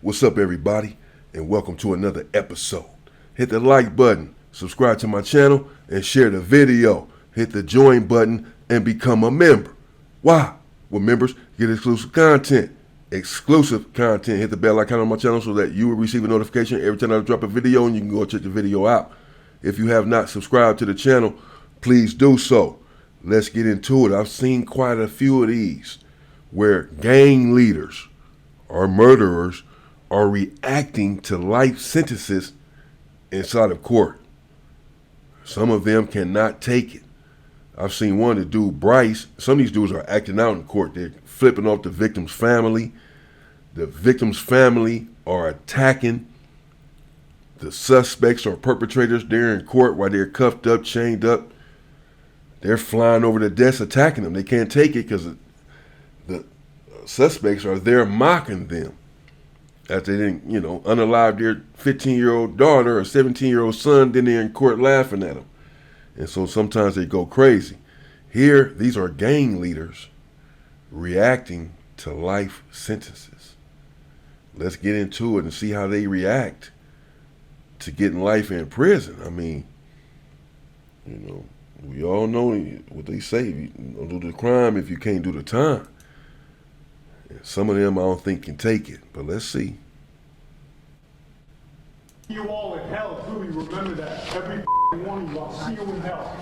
What's up, everybody, and welcome to another episode. Hit the like button, subscribe to my channel, and share the video. Hit the join button and become a member. Why? Well, members get exclusive content. Hit the bell icon on my channel so that you will receive a notification every time I drop a video, and you can go check the video out. If you have not subscribed to the channel, please do so. Let's get into it. I've seen quite a few of these where gang leaders or murderers are reacting to life sentences inside of court. Some of them cannot take it. I've seen one, the dude Bryce. Some of these dudes are acting out in court. They're flipping off the victim's family. The victim's family are attacking the suspects or perpetrators. They're in court while they're cuffed up, chained up. They're flying over the desk attacking them. They can't take it because the suspects are there mocking them. After they didn't, unalive their 15-year-old daughter or 17-year-old son, then they're in court laughing at them. And so sometimes they go crazy. Here, these are gang leaders reacting to life sentences. Let's get into it and see how they react to getting life in prison. I mean, we all know what they say. You don't do the crime if you can't do the time. Some of them I don't think can take it, but let's see. You all in hell, truly remember that. Every one of you, I'll see you in hell.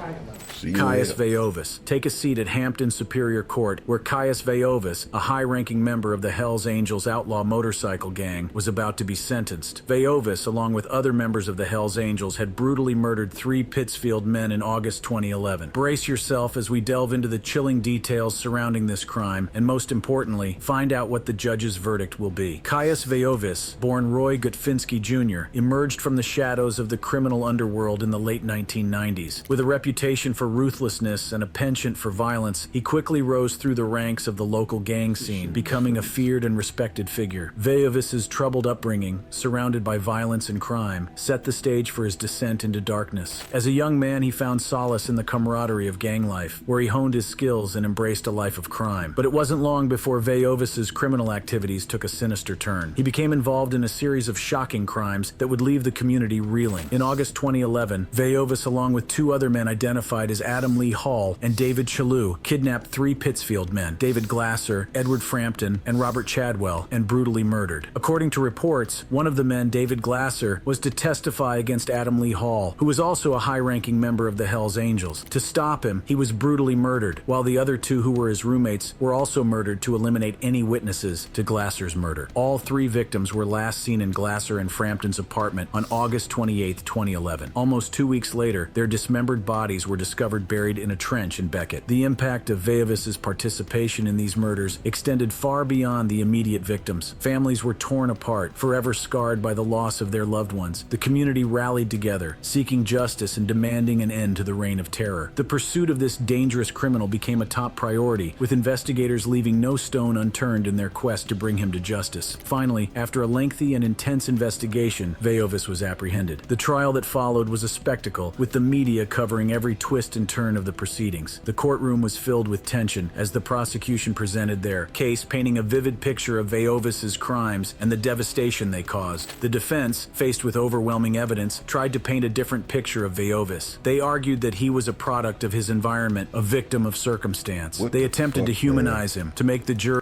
Kaius Veiovis. Take a seat at Hampton Superior Court, where Kaius Veiovis, a high-ranking member of the Hells Angels outlaw motorcycle gang, was about to be sentenced. Veiovis, along with other members of the Hells Angels, had brutally murdered 3 Pittsfield men in August 2011. Brace yourself as we delve into the chilling details surrounding this crime, and most importantly, find out what the judge's verdict will be. Kaius Veiovis, born Roy Gutfinski Jr., emerged from the shadows of the criminal underworld in the late 1990s. With a reputation for ruthlessness and a penchant for violence, he quickly rose through the ranks of the local gang scene, becoming a feared and respected figure. Veiovis's troubled upbringing, surrounded by violence and crime, set the stage for his descent into darkness. As a young man, he found solace in the camaraderie of gang life, where he honed his skills and embraced a life of crime. But it wasn't long before Veiovis's criminal activities took a sinister turn. He became involved in a series of shocking crimes that would leave the community reeling. In August 2011, Veiovis, along with 2 other men identified as Adam Lee Hall and David Chalou, kidnapped 3 Pittsfield men, David Glasser, Edward Frampton, and Robert Chadwell, and brutally murdered. According to reports, one of the men, David Glasser, was to testify against Adam Lee Hall, who was also a high-ranking member of the Hells Angels. To stop him, he was brutally murdered, while the other 2 who were his roommates were also murdered to eliminate any witnesses to Glasser's murder. All 3 victims were last seen in Glasser and Frampton's apartment on August 28, 2011. Almost 2 weeks later, their dismembered bodies were discovered buried in a trench in Beckett. The impact of Veiovis's participation in these murders extended far beyond the immediate victims. Families were torn apart, forever scarred by the loss of their loved ones. The community rallied together, seeking justice and demanding an end to the reign of terror. The pursuit of this dangerous criminal became a top priority, with investigators leaving no stone unturned in their quest to bring him to justice. Finally, after a lengthy and intense investigation, Veiovis was apprehended. The trial that followed was a spectacle, with the media covering every twist and turn of the proceedings. The courtroom was filled with tension as the prosecution presented their case, painting a vivid picture of Veiovis's crimes and the devastation they caused. The defense, faced with overwhelming evidence, tried to paint a different picture of Veiovis. They argued that he was a product of his environment, a victim of circumstance. They attempted to humanize him, to make the jury...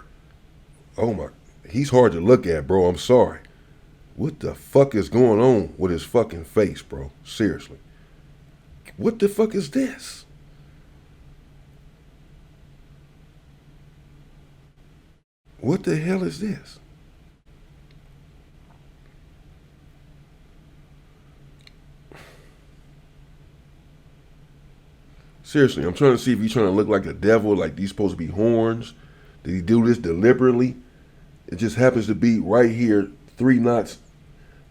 Oh my, he's hard to look at, bro. I'm sorry. What the fuck is going on with his fucking face, bro? Seriously. What the fuck is this? What the hell is this? Seriously, I'm trying to see if he's trying to look like a devil, like these supposed to be horns. Did he do this deliberately? It just happens to be right here, 3 knots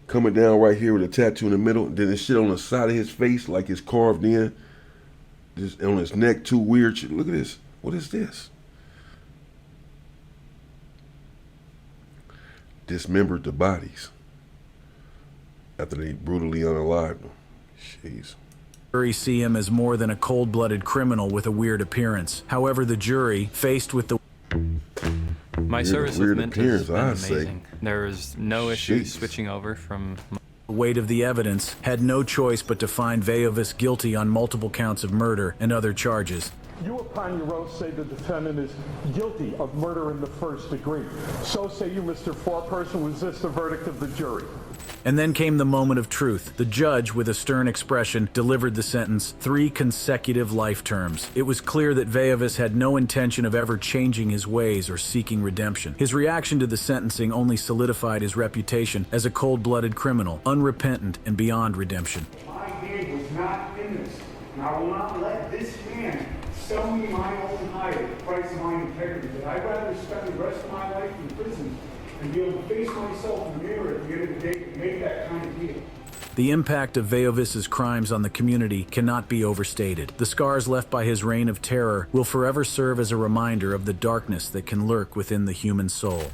coming down right here with a tattoo in the middle. And then this shit on the side of his face like it's carved in. Just on his neck, too weird shit. Look at this. What is this? Dismembered the bodies after they brutally unalived them. Jeez. Jury see him as more than a cold-blooded criminal with a weird appearance. However, the jury, faced with the My service with weird Mint has been appearance, I'd say. amazing. There was no issue Jeez. switching over from. The weight of the evidence had no choice but to find Veiovis guilty on multiple counts of murder and other charges. You upon your oath say the defendant is guilty of murder in the first degree. So say you, Mr. Foreperson. Was this the verdict of the jury? And then came the moment of truth. The judge, with a stern expression, delivered the sentence: 3 consecutive life terms. It was clear that Veiovis had no intention of ever changing his ways or seeking redemption. His reaction to the sentencing only solidified his reputation as a cold-blooded criminal, unrepentant and beyond redemption. My hand was not in this, and I will not let this man sell me my own hide at the price of my integrity. But I'd rather spend the rest of my life in prison and be able to face myself in the mirror at the end of the day and make that kind of deal. The impact of Veiovis' crimes on the community cannot be overstated. The scars left by his reign of terror will forever serve as a reminder of the darkness that can lurk within the human soul.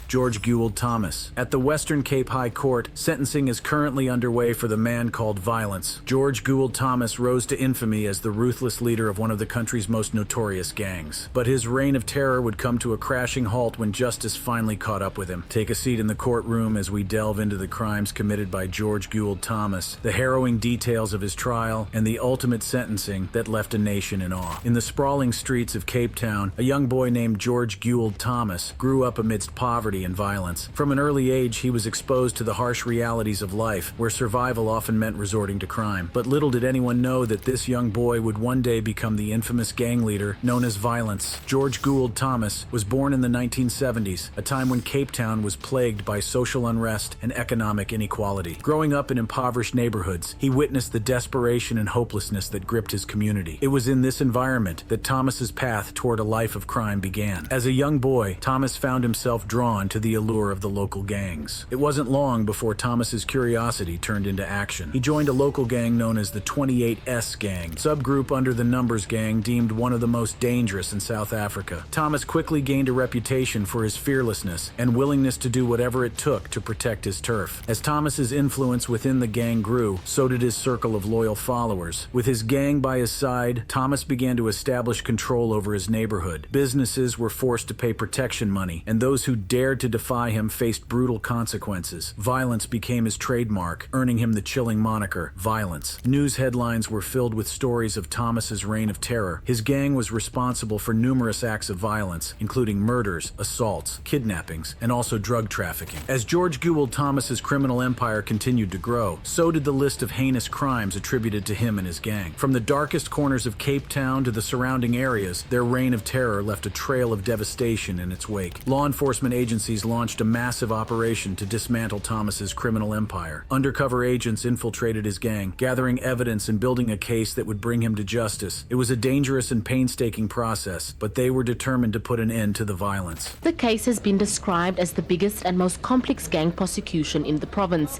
George Gould Thomas. At the Western Cape High Court, sentencing is currently underway for the man called Violence. George Gould Thomas rose to infamy as the ruthless leader of one of the country's most notorious gangs. But his reign of terror would come to a crashing halt when justice finally caught up with him. Take a seat in the courtroom as we delve into the crimes committed by George Gould Thomas, the harrowing details of his trial, and the ultimate sentencing that left a nation in awe. In the sprawling streets of Cape Town, a young boy named George Gould Thomas grew up amidst poverty and violence. From an early age, he was exposed to the harsh realities of life, where survival often meant resorting to crime. But little did anyone know that this young boy would one day become the infamous gang leader known as Violence. George Gould Thomas was born in the 1970s, a time when Cape Town was plagued by social unrest and economic inequality. Growing up in impoverished neighborhoods, he witnessed the desperation and hopelessness that gripped his community. It was in this environment that Thomas's path toward a life of crime began. As a young boy, Thomas found himself drawn to the allure of the local gangs. It wasn't long before Thomas's curiosity turned into action. He joined a local gang known as the 28S Gang, subgroup under the Numbers Gang deemed one of the most dangerous in South Africa. Thomas quickly gained a reputation for his fearlessness and willingness to do whatever it took to protect his turf. As Thomas's influence within the gang grew, so did his circle of loyal followers. With his gang by his side, Thomas began to establish control over his neighborhood. Businesses were forced to pay protection money, and those who dared to defy him faced brutal consequences. Violence became his trademark, earning him the chilling moniker, Violence. News headlines were filled with stories of Thomas's reign of terror. His gang was responsible for numerous acts of violence, including murders, assaults, kidnappings, and also drug trafficking. As George Gould Thomas's criminal empire continued to grow, so did the list of heinous crimes attributed to him and his gang. From the darkest corners of Cape Town to the surrounding areas, their reign of terror left a trail of devastation in its wake. Law enforcement agencies launched a massive operation to dismantle Thomas's criminal empire. Undercover agents infiltrated his gang, gathering evidence and building a case that would bring him to justice. It was a dangerous and painstaking process, but they were determined to put an end to the violence. The case has been described as the biggest and most complex gang prosecution in the province.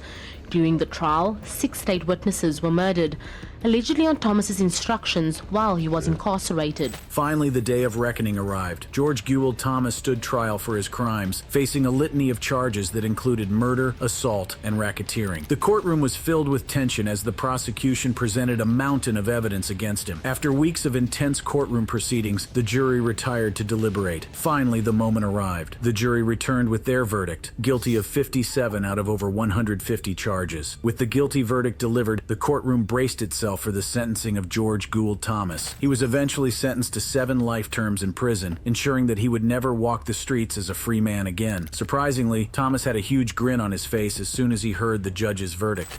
During the trial, 6 state witnesses were murdered, allegedly on Thomas's instructions while he was incarcerated. Finally, the day of reckoning arrived. George Gould Thomas stood trial for his crimes, facing a litany of charges that included murder, assault, and racketeering. The courtroom was filled with tension as the prosecution presented a mountain of evidence against him. After weeks of intense courtroom proceedings, the jury retired to deliberate. Finally, the moment arrived. The jury returned with their verdict, guilty of 57 out of over 150 charges. With the guilty verdict delivered, the courtroom braced itself for the sentencing of George Gould Thomas. He was eventually sentenced to 7 life terms in prison, ensuring that he would never walk the streets as a free man again. Surprisingly, Thomas had a huge grin on his face as soon as he heard the judge's verdict.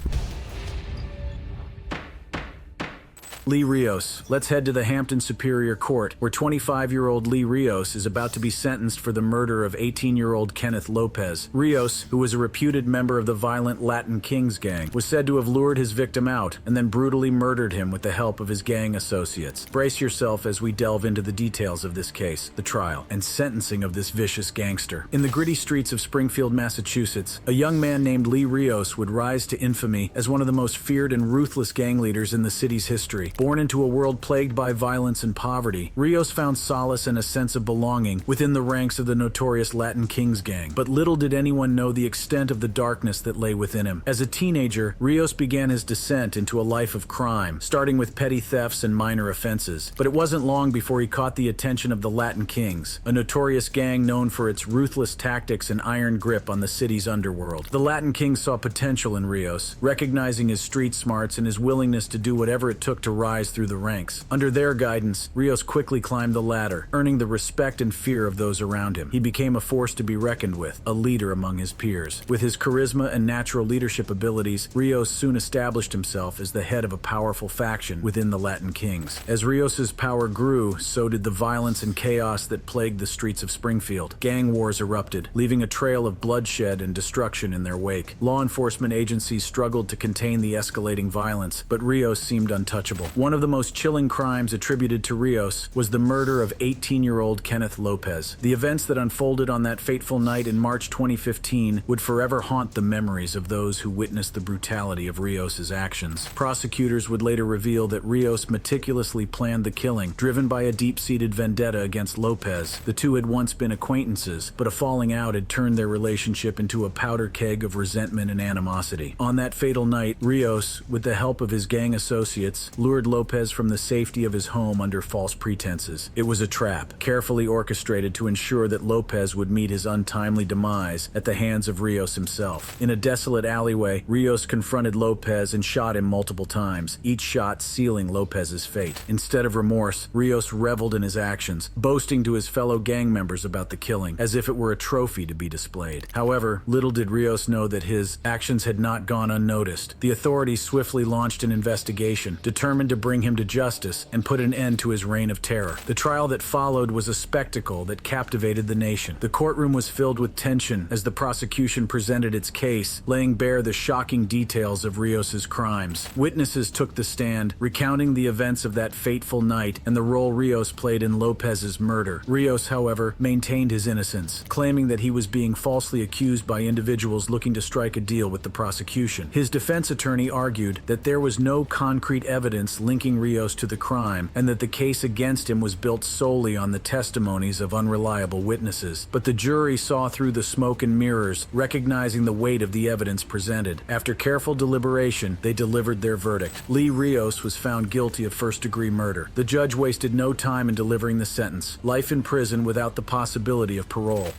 Lee Rios. Let's head to the Hampton Superior Court, where 25-year-old Lee Rios is about to be sentenced for the murder of 18-year-old Kenneth Lopez. Rios, who was a reputed member of the violent Latin Kings gang, was said to have lured his victim out and then brutally murdered him with the help of his gang associates. Brace yourself as we delve into the details of this case, the trial, and sentencing of this vicious gangster. In the gritty streets of Springfield, Massachusetts, a young man named Lee Rios would rise to infamy as one of the most feared and ruthless gang leaders in the city's history. Born into a world plagued by violence and poverty, Rios found solace and a sense of belonging within the ranks of the notorious Latin Kings gang. But little did anyone know the extent of the darkness that lay within him. As a teenager, Rios began his descent into a life of crime, starting with petty thefts and minor offenses. But it wasn't long before he caught the attention of the Latin Kings, a notorious gang known for its ruthless tactics and iron grip on the city's underworld. The Latin Kings saw potential in Rios, recognizing his street smarts and his willingness to do whatever it took to rise through the ranks. Under their guidance, Rios quickly climbed the ladder, earning the respect and fear of those around him. He became a force to be reckoned with, a leader among his peers. With his charisma and natural leadership abilities, Rios soon established himself as the head of a powerful faction within the Latin Kings. As Rios's power grew, so did the violence and chaos that plagued the streets of Springfield. Gang wars erupted, leaving a trail of bloodshed and destruction in their wake. Law enforcement agencies struggled to contain the escalating violence, but Rios seemed untouchable. One of the most chilling crimes attributed to Rios was the murder of 18-year-old Kenneth Lopez. The events that unfolded on that fateful night in March 2015 would forever haunt the memories of those who witnessed the brutality of Rios's actions. Prosecutors would later reveal that Rios meticulously planned the killing, driven by a deep-seated vendetta against Lopez. The two had once been acquaintances, but a falling out had turned their relationship into a powder keg of resentment and animosity. On that fatal night, Rios, with the help of his gang associates, lured Lopez from the safety of his home under false pretenses. It was a trap, carefully orchestrated to ensure that Lopez would meet his untimely demise at the hands of Rios himself. In a desolate alleyway, Rios confronted Lopez and shot him multiple times, each shot sealing Lopez's fate. Instead of remorse, Rios reveled in his actions, boasting to his fellow gang members about the killing, as if it were a trophy to be displayed. However, little did Rios know that his actions had not gone unnoticed. The authorities swiftly launched an investigation, determined to bring him to justice and put an end to his reign of terror. The trial that followed was a spectacle that captivated the nation. The courtroom was filled with tension as the prosecution presented its case, laying bare the shocking details of Rios's crimes. Witnesses took the stand, recounting the events of that fateful night and the role Rios played in Lopez's murder. Rios, however, maintained his innocence, claiming that he was being falsely accused by individuals looking to strike a deal with the prosecution. His defense attorney argued that there was no concrete evidence linking Rios to the crime and that the case against him was built solely on the testimonies of unreliable witnesses. But the jury saw through the smoke and mirrors, recognizing the weight of the evidence presented. After careful deliberation, they delivered their verdict. Lee Rios was found guilty of first-degree murder. The judge wasted no time in delivering the sentence: life in prison without the possibility of parole.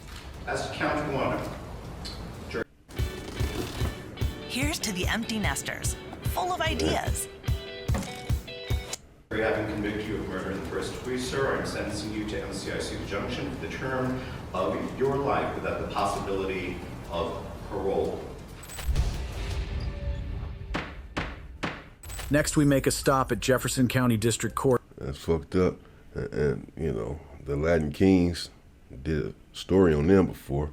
As to count one. Here's to the empty nesters, full of ideas. Having convicted you of murder in the first degree, sir, I'm sentencing you to NCIC junction for the term of your life without the possibility of parole. Next, we make a stop at Jefferson County District Court. That's fucked up. And you know, the Latin Kings did a story on them before.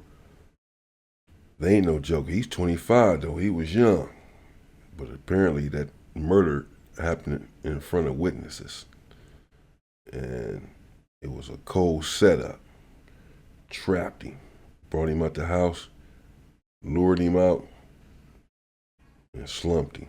They ain't no joke. He's 25 though. He was young. But apparently that murder happened in front of witnesses. And it was a cold setup. Trapped him. Brought him out the house. Lured him out. And slumped him.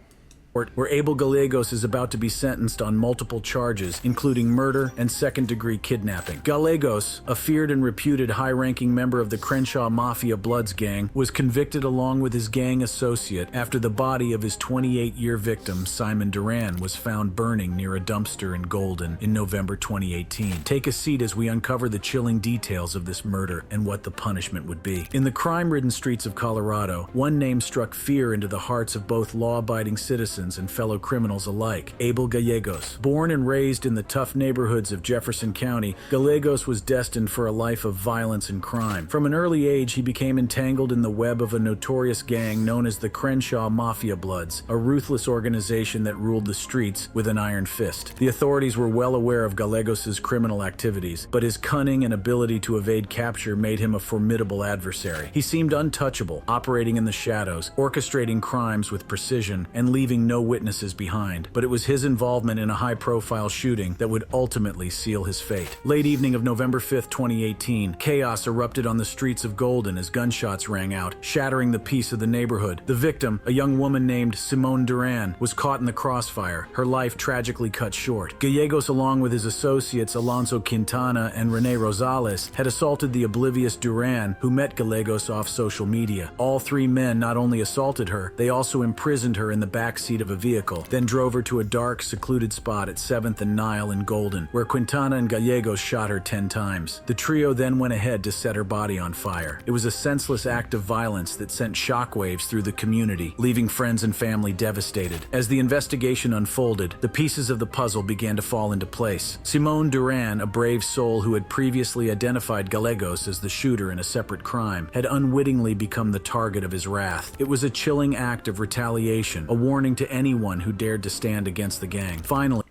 Where Abel Gallegos is about to be sentenced on multiple charges, including murder and second-degree kidnapping. Gallegos, a feared and reputed high-ranking member of the Crenshaw Mafia Bloods gang, was convicted along with his gang associate after the body of his 28-year victim, Simon Duran, was found burning near a dumpster in Golden in November 2018. Take a seat as we uncover the chilling details of this murder and what the punishment would be. In the crime-ridden streets of Colorado, one name struck fear into the hearts of both law-abiding citizens and fellow criminals alike: Abel Gallegos. Born and raised in the tough neighborhoods of Jefferson County, Gallegos was destined for a life of violence and crime. From an early age, he became entangled in the web of a notorious gang known as the Crenshaw Mafia Bloods, a ruthless organization that ruled the streets with an iron fist. The authorities were well aware of Gallegos' criminal activities, but his cunning and ability to evade capture made him a formidable adversary. He seemed untouchable, operating in the shadows, orchestrating crimes with precision, and leaving no no witnesses behind, but it was his involvement in a high-profile shooting that would ultimately seal his fate. Late evening of November 5th, 2018, chaos erupted on the streets of Golden as gunshots rang out, shattering the peace of the neighborhood. The victim, a young woman named Simone Duran, was caught in the crossfire, her life tragically cut short. Gallegos, along with his associates Alonso Quintana and Rene Rosales, had assaulted the oblivious Duran, who met Gallegos off social media. All three men not only assaulted her, they also imprisoned her in the back seat of a vehicle, then drove her to a dark, secluded spot at 7th and Nile in Golden, where Quintana and Gallegos shot her 10 times. The trio then went ahead to set her body on fire. It was a senseless act of violence that sent shockwaves through the community, leaving friends and family devastated. As the investigation unfolded, the pieces of the puzzle began to fall into place. Simone Duran, a brave soul who had previously identified Gallegos as the shooter in a separate crime, had unwittingly become the target of his wrath. It was a chilling act of retaliation, a warning to anyone who dared to stand against the gang. Finally,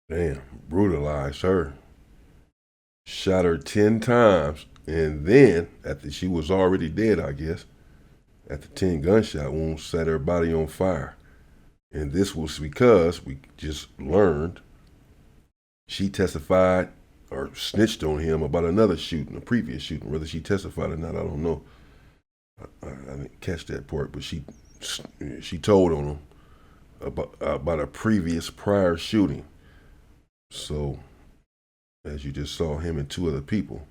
Damn, brutalized her. Shot her 10 times, and then, after she was already dead, I guess, after 10 gunshot wounds, set her body on fire. And this was because, we just learned, she testified or snitched on him about another shooting, a previous shooting. Whether she testified or not, I don't know. I didn't catch that part, but she told on him about a prior shooting. So, as you just saw, him and 2 other people,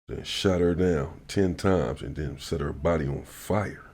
then shot her down 10 times and then set her body on fire.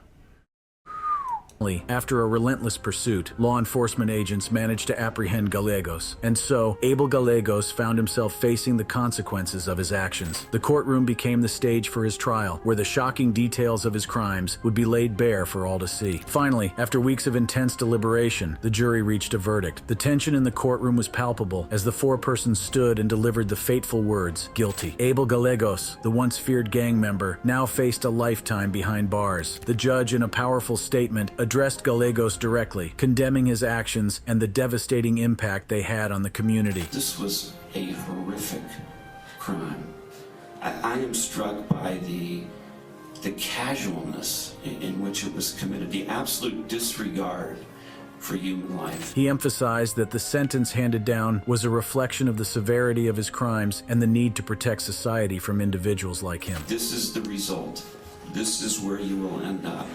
after a relentless pursuit, law enforcement agents managed to apprehend Gallegos, and so Abel Gallegos found himself facing the consequences of his actions. The courtroom became the stage for his trial, where the shocking details of his crimes would be laid bare for all to see. Finally, after weeks of intense deliberation, the jury reached a verdict. The tension in the courtroom was palpable as the foreperson stood and delivered the fateful words, guilty. Abel Gallegos, the once feared gang member, now faced a lifetime behind bars. The judge, in a powerful statement, addressed Gallegos directly, condemning his actions and the devastating impact they had on the community. This was a horrific crime. I am struck by the casualness in which it was committed, the absolute disregard for human life. He emphasized that the sentence handed down was a reflection of the severity of his crimes and the need to protect society from individuals like him. This is the result. This is where you will end up.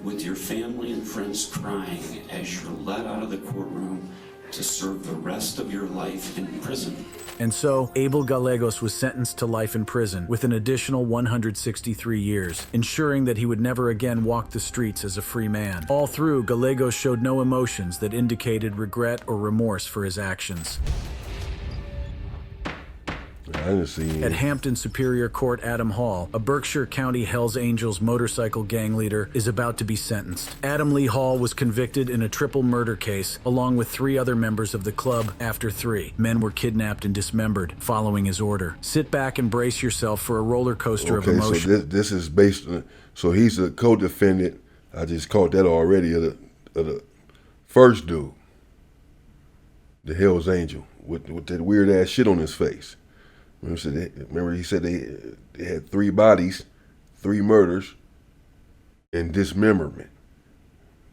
With your family and friends crying as you're let out of the courtroom to serve the rest of your life in prison. And so, Abel Gallegos was sentenced to life in prison with an additional 163 years, ensuring that he would never again walk the streets as a free man. All through, Gallegos showed no emotions that indicated regret or remorse for his actions. At Hampton Superior Court, Adam Hall, a Berkshire County Hells Angels motorcycle gang leader, is about to be sentenced. Adam Lee Hall was convicted in a triple murder case, along with 3 other members of the club. After 3 men were kidnapped and dismembered, following his order. Sit back and brace yourself for a roller coaster of emotion. So this is based on, so he's a co-defendant. I just caught that already of the first dude, the Hells Angel, with that weird ass shit on his face. Remember he said they had 3 bodies, 3 murders, and dismemberment.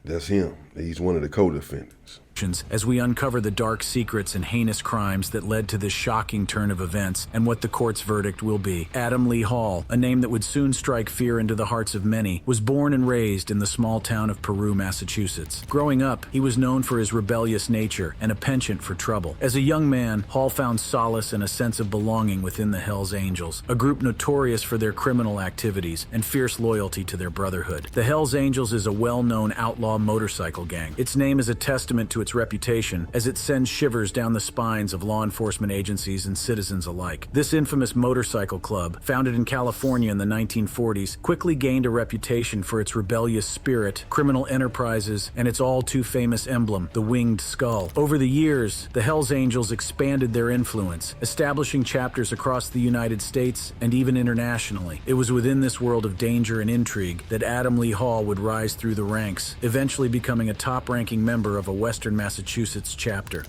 That's him. He's one of the co-defendants. As we uncover the dark secrets and heinous crimes that led to this shocking turn of events and what the court's verdict will be. Adam Lee Hall, a name that would soon strike fear into the hearts of many, was born and raised in the small town of Peru, Massachusetts. Growing up, he was known for his rebellious nature and a penchant for trouble. As a young man, Hall found solace and a sense of belonging within the Hells Angels, a group notorious for their criminal activities and fierce loyalty to their brotherhood. The Hells Angels is a well-known outlaw motorcycle gang. Its name is a testament to its reputation, as it sends shivers down the spines of law enforcement agencies and citizens alike. This infamous motorcycle club, founded in California in the 1940s, quickly gained a reputation for its rebellious spirit, criminal enterprises, and its all-too-famous emblem, the winged skull. Over the years, the Hells Angels expanded their influence, establishing chapters across the United States and even internationally. It was within this world of danger and intrigue that Adam Lee Hall would rise through the ranks, eventually becoming a top-ranking member of a Western Massachusetts chapter.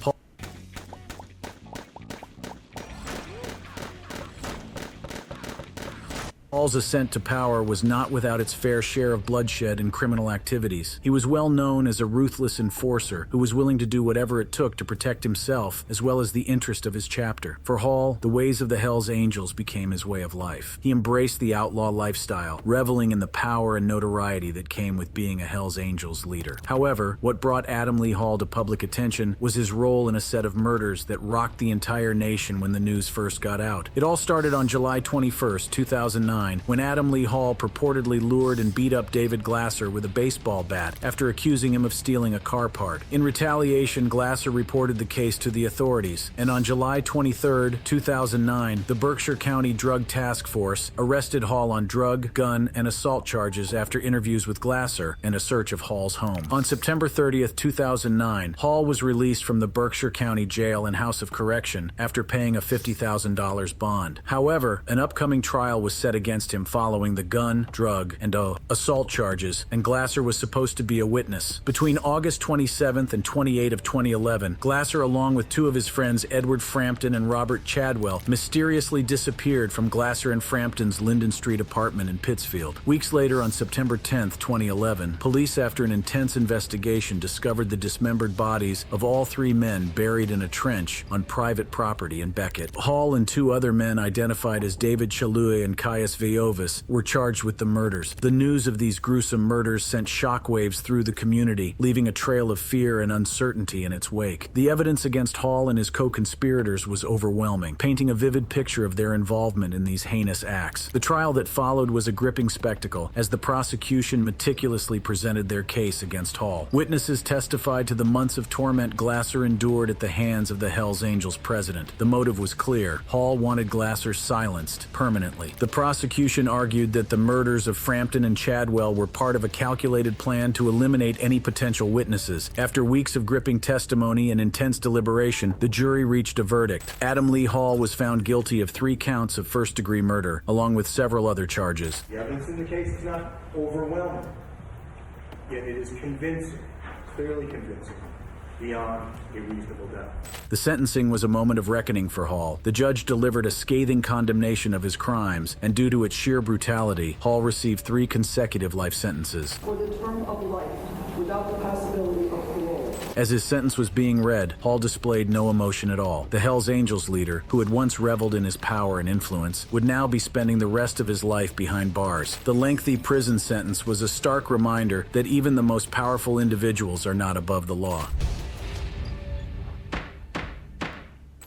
Hall's ascent to power was not without its fair share of bloodshed and criminal activities. He was well known as a ruthless enforcer who was willing to do whatever it took to protect himself as well as the interest of his chapter. For Hall, the ways of the Hells Angels became his way of life. He embraced the outlaw lifestyle, reveling in the power and notoriety that came with being a Hells Angels leader. However, what brought Adam Lee Hall to public attention was his role in a set of murders that rocked the entire nation when the news first got out. It all started on July 21st, 2009, when Adam Lee Hall purportedly lured and beat up David Glasser with a baseball bat after accusing him of stealing a car part. In retaliation, Glasser reported the case to the authorities, and on July 23, 2009, the Berkshire County Drug Task Force arrested Hall on drug, gun, and assault charges after interviews with Glasser and a search of Hall's home. On September 30, 2009, Hall was released from the Berkshire County Jail and House of Correction after paying a $50,000 bond. However, an upcoming trial was set against him following the gun, drug, and assault charges, and Glasser was supposed to be a witness. Between August 27th and 28th of 2011, Glasser, along with two of his friends Edward Frampton and Robert Chadwell, mysteriously disappeared from Glasser and Frampton's Linden Street apartment in Pittsfield. Weeks later, on September 10th, 2011, police, after an intense investigation, discovered the dismembered bodies of all three men buried in a trench on private property in Beckett. Hall and two other men identified as David Chalui and Kaius Veiovis were charged with the murders. The news of these gruesome murders sent shockwaves through the community, leaving a trail of fear and uncertainty in its wake. The evidence against Hall and his co-conspirators was overwhelming, painting a vivid picture of their involvement in these heinous acts. The trial that followed was a gripping spectacle, as the prosecution meticulously presented their case against Hall. Witnesses testified to the months of torment Glasser endured at the hands of the Hells Angels president. The motive was clear. Hall wanted Glasser silenced permanently. The prosecution argued that the murders of Frampton and Chadwell were part of a calculated plan to eliminate any potential witnesses. After weeks of gripping testimony and intense deliberation, the jury reached a verdict. Adam Lee Hall was found guilty of 3 counts of first-degree murder, along with several other charges. The evidence in the case is not overwhelming, yet it is convincing, clearly convincing, beyond a reasonable doubt. The sentencing was a moment of reckoning for Hall. The judge delivered a scathing condemnation of his crimes, and due to its sheer brutality, Hall received 3 consecutive life sentences. For the term of life, without the possibility of parole. As his sentence was being read, Hall displayed no emotion at all. The Hells Angels leader, who had once reveled in his power and influence, would now be spending the rest of his life behind bars. The lengthy prison sentence was a stark reminder that even the most powerful individuals are not above the law.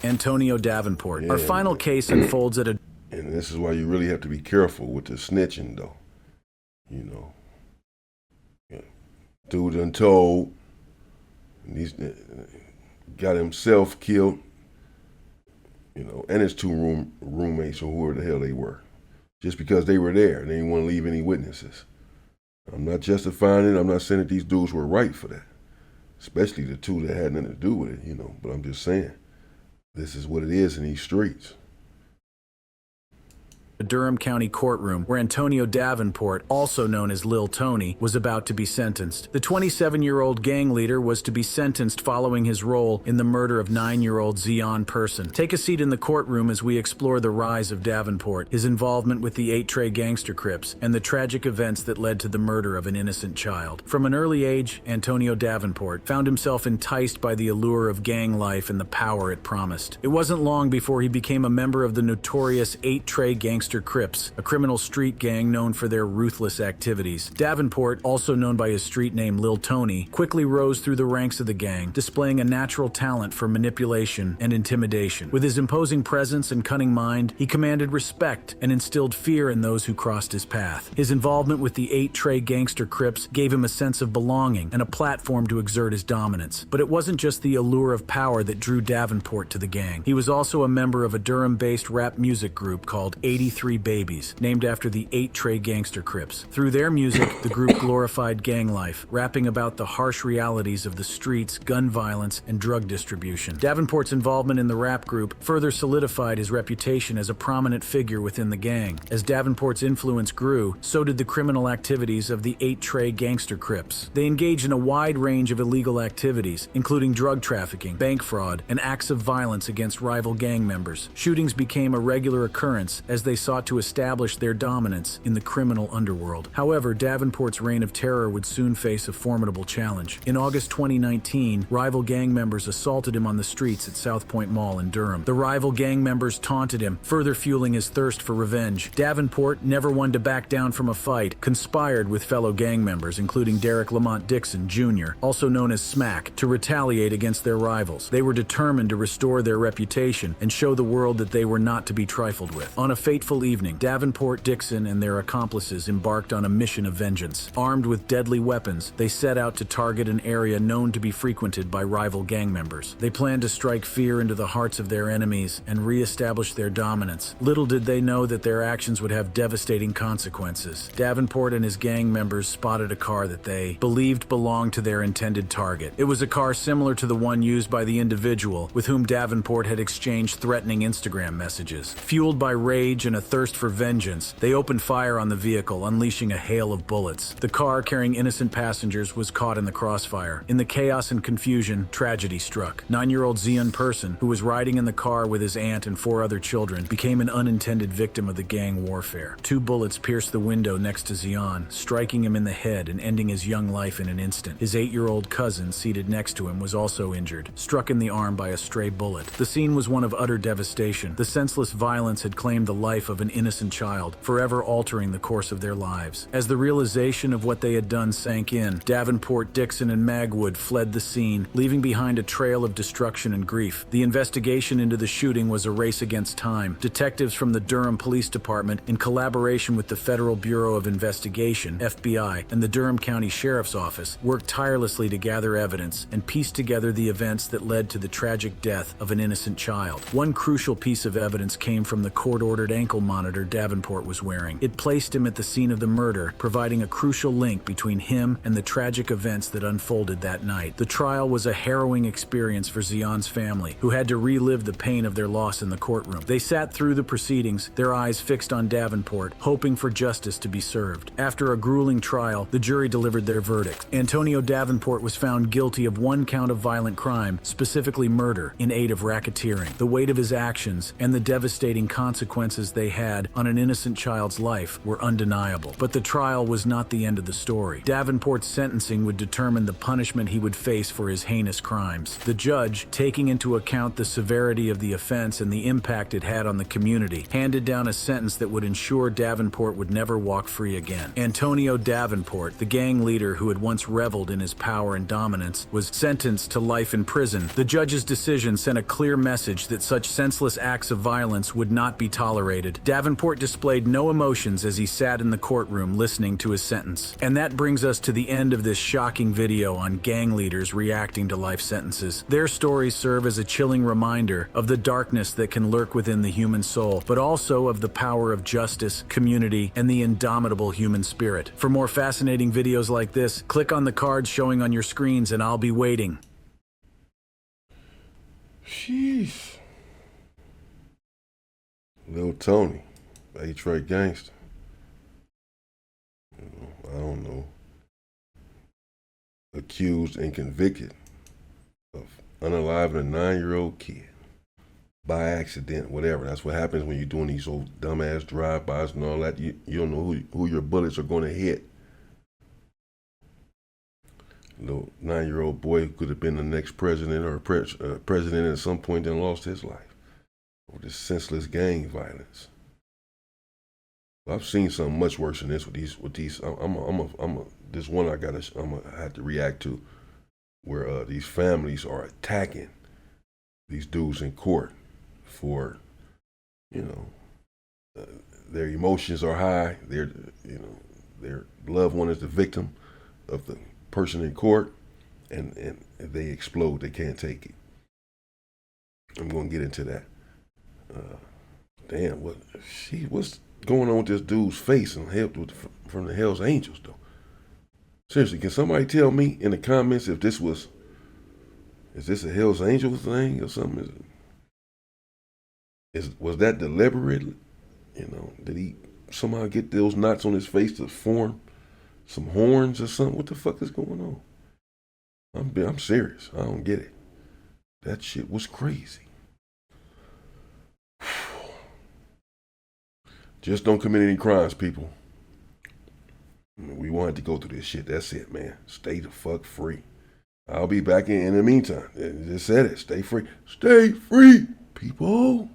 Antonio Davenport. Yeah. Our final case unfolds at a... And this is why you really have to be careful with the snitching, though. You know. Yeah. Dude done told, and he's got himself killed, you know, and his 2 roommates or whoever the hell they were. Just because they were there and they didn't want to leave any witnesses. I'm not justifying it. I'm not saying that these dudes were right for that. Especially the 2 that had nothing to do with it, you know. But I'm just saying, this is what it is in these streets. A Durham County courtroom where Antonio Davenport, also known as Lil Tony, was about to be sentenced. The 27-year-old gang leader was to be sentenced following his role in the murder of 9-year-old Zion Person. Take a seat in the courtroom as we explore the rise of Davenport, his involvement with the 8 Trey gangster Crips, and the tragic events that led to the murder of an innocent child. From an early age, Antonio Davenport found himself enticed by the allure of gang life and the power it promised. It wasn't long before he became a member of the notorious 8 Trey gangster Crips, a criminal street gang known for their ruthless activities. Davenport, also known by his street name Lil Tony, quickly rose through the ranks of the gang, displaying a natural talent for manipulation and intimidation. With his imposing presence and cunning mind, he commanded respect and instilled fear in those who crossed his path. His involvement with the 8 Trey gangster Crips gave him a sense of belonging and a platform to exert his dominance. But it wasn't just the allure of power that drew Davenport to the gang. He was also a member of a Durham-based rap music group called 83 Babies, named after the 8 Trey gangster Crips. Through their music, the group glorified gang life, rapping about the harsh realities of the streets, gun violence, and drug distribution. Davenport's involvement in the rap group further solidified his reputation as a prominent figure within the gang. As Davenport's influence grew, so did the criminal activities of the 8 Trey gangster Crips. They engaged in a wide range of illegal activities, including drug trafficking, bank fraud, and acts of violence against rival gang members. Shootings became a regular occurrence as they sought to establish their dominance in the criminal underworld. However, Davenport's reign of terror would soon face a formidable challenge. In August 2019, rival gang members assaulted him on the streets at South Point Mall in Durham. The rival gang members taunted him, further fueling his thirst for revenge. Davenport, never one to back down from a fight, conspired with fellow gang members, including Derek Lamont Dixon Jr., also known as Smack, to retaliate against their rivals. They were determined to restore their reputation and show the world that they were not to be trifled with. On a fateful evening, Davenport, Dixon, and their accomplices embarked on a mission of vengeance. Armed with deadly weapons, they set out to target an area known to be frequented by rival gang members. They planned to strike fear into the hearts of their enemies and re-establish their dominance. Little did they know that their actions would have devastating consequences. Davenport and his gang members spotted a car that they believed belonged to their intended target. It was a car similar to the one used by the individual with whom Davenport had exchanged threatening Instagram messages. Fueled by rage and a thirst for vengeance, they opened fire on the vehicle, unleashing a hail of bullets. The car, carrying innocent passengers, was caught in the crossfire. In the chaos and confusion, tragedy struck. 9-year-old Zion Person, who was riding in the car with his aunt and 4 other children, became an unintended victim of the gang warfare. 2 bullets pierced the window next to Zion, striking him in the head and ending his young life in an instant. His 8-year-old cousin, seated next to him, was also injured, struck in the arm by a stray bullet. The scene was one of utter devastation. The senseless violence had claimed the life of an innocent child, forever altering the course of their lives. As the realization of what they had done sank in, Davenport, Dixon, and Magwood fled the scene, leaving behind a trail of destruction and grief. The investigation into the shooting was a race against time. Detectives from the Durham Police Department, in collaboration with the Federal Bureau of Investigation, FBI, and the Durham County Sheriff's Office, worked tirelessly to gather evidence and piece together the events that led to the tragic death of an innocent child. One crucial piece of evidence came from the court-ordered ankle monitor Davenport was wearing. It placed him at the scene of the murder, providing a crucial link between him and the tragic events that unfolded that night. The trial was a harrowing experience for Zion's family, who had to relive the pain of their loss in the courtroom. They sat through the proceedings, their eyes fixed on Davenport, hoping for justice to be served. After a grueling trial, the jury delivered their verdict. Antonio Davenport was found guilty of 1 count of violent crime, specifically murder, in aid of racketeering. The weight of his actions and the devastating consequences they had on an innocent child's life were undeniable. But the trial was not the end of the story. Davenport's sentencing would determine the punishment he would face for his heinous crimes. The judge, taking into account the severity of the offense and the impact it had on the community, handed down a sentence that would ensure Davenport would never walk free again. Antonio Davenport, the gang leader who had once reveled in his power and dominance, was sentenced to life in prison. The judge's decision sent a clear message that such senseless acts of violence would not be tolerated. Davenport displayed no emotions as he sat in the courtroom listening to his sentence. And that brings us to the end of this shocking video on gang leaders reacting to life sentences. Their stories serve as a chilling reminder of the darkness that can lurk within the human soul, but also of the power of justice, community, and the indomitable human spirit. For more fascinating videos like this, click on the cards showing on your screens and I'll be waiting. Sheesh. Lil Tony, A-Trey gangster. I don't know. Accused and convicted of unaliving a 9-year-old kid by accident, whatever. That's what happens when you're doing these old dumbass drive-bys and all that. You don't know who your bullets are going to hit. Little 9-year-old boy who could have been the next president or president at some point and lost his life over this senseless gang violence. I've seen something much worse than this with these. This one I'm gonna have to react to, where these families are attacking these dudes in court for, their emotions are high. Their loved one is the victim of the person in court, and they explode. They can't take it. I'm gonna get into that. Damn, what's going on with this dude's face and help from the Hell's Angels though? Seriously, can somebody tell me in the comments if is this a Hell's Angels thing or something? Was that deliberate? Did he somehow get those knots on his face to form some horns or something? What the fuck is going on? I'm serious. I don't get it. That shit was crazy. Just don't commit any crimes, people. We wanted to go through this shit. That's it, man. Stay the fuck free. I'll be back in the meantime. Just said it. Stay free. Stay free, people.